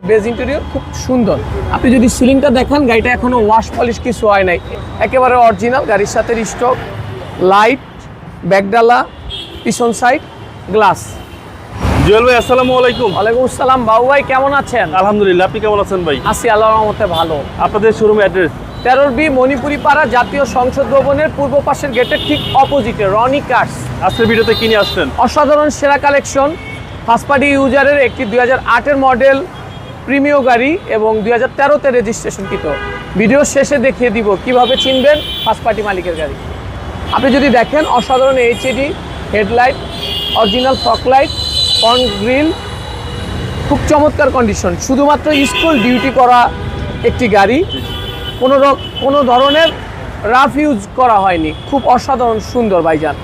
Beige interior খুব সুন্দর। আপনি যদি সিলিংটা দেখেন, গাড়িটা এখনো ওয়াশ পলিশ কিছু হয় নাই, একেবারে অরিজিনাল। গাড়ির সাথে স্টক লাইট, ব্যাকডালা, পিছন সাইড গ্লাস। জুয়েল ভাই আসসালামু আলাইকুম। ওয়ালাইকুম আসসালাম। বাবু ভাই কেমন আছেন? আলহামদুলিল্লাহ, আপনি কেমন আছেন ভাই? আছি আল্লাহর রহমতে ভালো। আপনাদের শোরুম অ্যাড্রেস 13B মণিপুরি পাড়া, জাতীয় সংসদ ভবনের পূর্ব পাশের গেটের ঠিক অপোজিটে রনি কার্স। আজকের ভিডিওতে কি নিয়ে আসছেন? অসাধারণ সেরা কালেকশন, ফার্স্ট পার্টি ইউজারের একটি 2008-এর মডেল প্রিমিয় গাড়ি এবং 2013-তে রেজিস্ট্রেশনকৃত। ভিডিও শেষে দেখিয়ে দিব কিভাবে চিনবেন ফার্স্ট পার্টি মালিকের গাড়ি। আপনি যদি দেখেন, অসাধারণ HD headlight, original fog light, front grill, খুব চমৎকার কন্ডিশন। শুধুমাত্র স্কুল ডিউটি করা একটি গাড়ি, কোনো ধরনের রাফ ইউজ করা হয়নি। খুব অসাধারণ সুন্দর ভাইজান।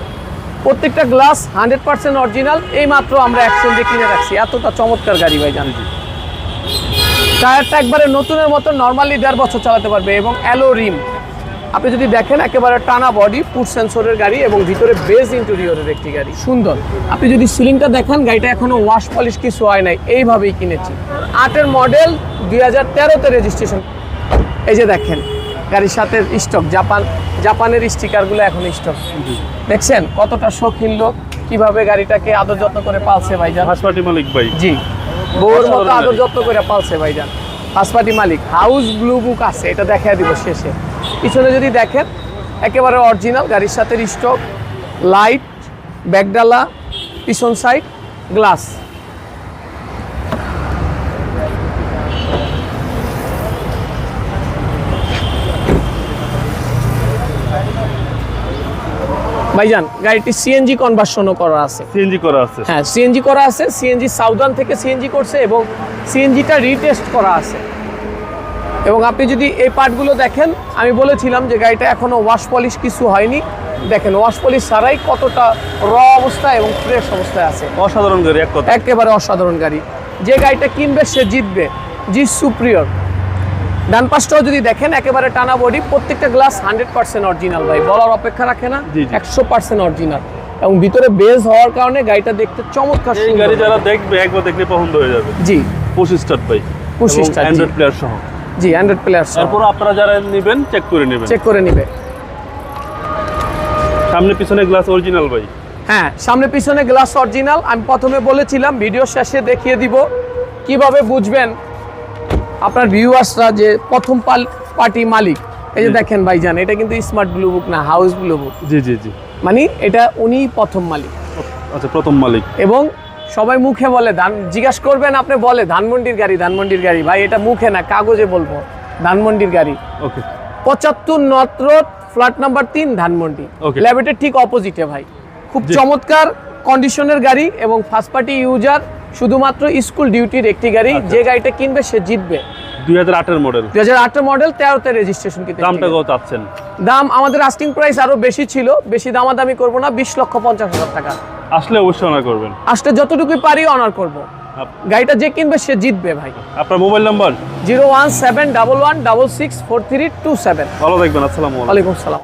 প্রত্যেকটা গ্লাস 100% অরিজিনাল। এই মাত্র আমরা অ্যাক্সিডেন্টে কিনে রাখছি, এতটা চমৎকার গাড়ি ভাইজান। টায়ারটা একবারে নতুনের মতো, নর্মালি 1.5 বছর চালাতে পারবে এবং অ্যালো রিম। আপনি যদি দেখেন, একেবারে টানা বডি, ফুড সেন্সরের গাড়ি এবং ভিতরে বেজ ইন্টেরিয়রের একটি গাড়ি, সুন্দর। আপনি যদি সিলিংটা দেখেন, গাড়িটা এখনো ওয়াশ পলিশ কিছু হয় নাই, এইভাবেই কিনেছি। 8-এর মডেল, 2013-তে রেজিস্ট্রেশন। এই যে দেখেন গাড়ির সাথে স্টক, জাপানের স্টিকারগুলো এখন স্টক। দেখছেন কতটা শৌখিন লোক, কিভাবে গাড়িটাকে আদর যত্ন করে পালছে ভাইজান। ফার্স্ট পার্টি মালিক ভাই। জি, বউর মতো আদর যত্ন করে পালছে ভাইজান। ফার্স্ট পার্টি মালিক, হাউস ব্লু বুক আছে, এটা দেখাই দিব শেষে। পিছনে যদি দেখেন, একেবারে অরিজিনাল। গাড়ির সাথে স্টক লাইট, ব্যাকডালা, পিছন সাইড গ্লাস। ভাইজান গাড়িটি সিএনজি কনভার্সনও করা আছে। সিএনজি করা আছে? হ্যাঁ, সিএনজি করা আছে। সিএনজি সাউদার্ন থেকে সিএনজি করছে এবং সিএনজিটা রিটেস্ট করা আছে। এবং আপনি যদি এই পার্টগুলো দেখেন, আমি বলেছিলাম যে গাড়িটা এখনো ওয়াশ পলিশ কিছু হয়নি। দেখেন ওয়াশ পলিশ ছাড়াই কতটা র অবস্থায় এবং ফ্রেশ অবস্থায় আছে। অসাধারণ গাড়ি, এক কথা একেবারে অসাধারণ গাড়ি। যে গাড়িটা কিনবে সে জিতবে, জি সুপ্রিয়র। ডান পাশটাও যদি দেখেন, একেবারে টানা বডি, প্রত্যেকটা গ্লাস 100% অরিজিনাল ভাই, বলার অপেক্ষা রাখে না। 100% অরিজিনাল এবং ভিতরে বেজ হওয়ার কারণে গাড়িটা দেখতে চমৎকার। এই গাড়ি যারা দেখবে, একবার দেখলে পছন্দ হয়ে যাবে। জি, 25 স্টার্ট ভাই, 25 স্টার্ট, অ্যান্ড্রয়েড প্লেয়ার সহ। জি, অ্যান্ড্রয়েড প্লেয়ার সহ। তারপর আপনারা যারা নেবেন চেক করে নেবে। সামনে পিছনে গ্লাস অরিজিনাল ভাই। হ্যাঁ, সামনে পিছনে গ্লাস অরিজিনাল। আমি প্রথমে বলেছিলাম, ভিডিও শেষে দেখিয়ে দিব কিভাবে বুঝবেন আপনার ভিউয়ার্সরা যে প্রথম পার্টি মালিক। এই যে দেখেন ভাইজান, এটা কিন্তু স্মার্ট ব্লু বুক না, হাউস ব্লু বুক। জি জি জি, মানে এটা উনিই প্রথম মালিক। আচ্ছা, প্রথম মালিক। এবং সবাই মুখে বলে, জিজ্ঞাসা করবেন আপনি, বলে ধানমন্ডির গাড়ি। ভাই এটা মুখে না, কাগজে বলবো ধানমন্ডির গাড়ি। Okay, 75 north road, flat number 3, Dhanmondi. ল্যাবেটের ঠিক অপোজিটে ভাই। খুব চমৎকার কন্ডিশনের গাড়ি এবং ফার্স্ট পার্টি ইউজার, শুধুমাত্র স্কুল ডিউটির একটি গাড়ি। যে গাড়িটা কিনবে সে জিতবে। 2008-এর মডেল, 2008-এর মডেল, 13-তে রেজিস্ট্রেশন। দামটা কত চাচ্ছেন? দাম আমাদের আস্কিং প্রাইস আরো বেশি ছিল, বেশি দামাদামি করবো না, 20,50,000 টাকা। আসলে অবশ্যই অনার করবেন। আসলে যতটুকুই পারি অনার করব। গাড়িটা যে কিনবে সে জিতবে ভাই। আপনার মোবাইল নাম্বার? 01711664327। ভালো থাকবেন। আসসালামু আলাইকুম। ওয়ালাইকুম সালাম।